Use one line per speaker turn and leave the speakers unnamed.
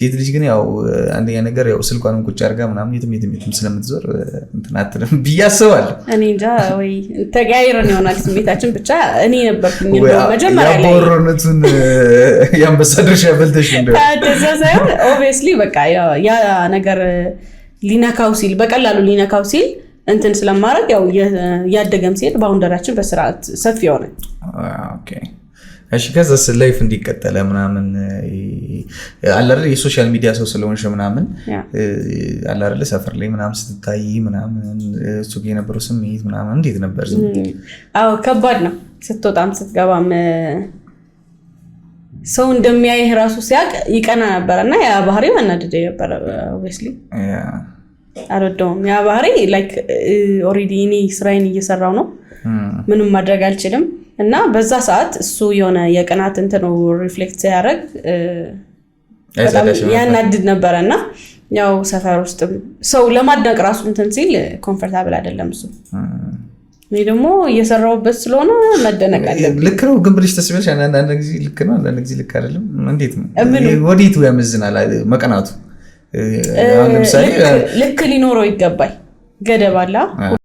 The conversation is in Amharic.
ሴት ልጅ ግን ያው አንደኛ ነገር ያው ስልኳንም ቁጭ አድርጋ ምናምን የትም ስለምትዞር እንትን አትልም ብዬ አስባለሁ።
እኔ እንጃ ወይ ተጋይረን ይሆናል ስሜታችን። ብቻ እኔ ነበርኩኝ እንደው መጀመሪያ ላይ
ያቦረነቱን ያንበሳ ድርሻ በልተሽ እንደው
ታደሰሰው ኦብቪየስሊ በቃ ያ ነገር ሊነካው ሲል በቀላሉ ሊነካው ሲል እንትን ስለማረግ ያው ያደገም ሲል ባውንደራችን በስርዓት ሰፊ ሆነ።
ኦኬ እሺ ከዛስ ላይፍ እንዲቀጠለ ምናምን አላረ የሶሻል ሚዲያ ሰው ስለሆንሽ ምናምን አላረ ሰፈር ላይ ምናምን ስትታይ ምናምን እሱ ጋር የነበረው ስሜት ምናምን እንዴት ነበር?
አዎ ከባድ ነው። ስትወጣም ስትገባም ሰው እንደሚያይህ ራሱ ሲያቅ ይቀና ነበርና ያ ባህሪ ማናደደ ነበር። ኦብቪየስሊ አልወደውም። ያ ባህሪ ላይክ ኦሬዲ እኔ ስራዬን እየሰራው ነው ምንም ማድረግ አልችልም። እና በዛ ሰዓት እሱ የሆነ የቀናት እንትን ነው ሪፍሌክት ሲያደርግ ያናድድ ነበርና ያው ሰፈር ውስጥ ሰው ለማድነቅ ራሱ እንትን ሲል ኮምፎርታብል አይደለም እሱ። እኔ ደግሞ እየሰራውበት ስለሆነ መደነቅ አለብኝ።
ልክ ነው ግን ብለሽ ተስበሽ አንዳንድ ጊዜ ልክ ነው አንዳንድ ጊዜ ልክ አይደለም። እንዴት ነው ወዴቱ ያመዝናል መቀናቱ?
ልክ ሊኖረው ይገባል። ገደብ አለ።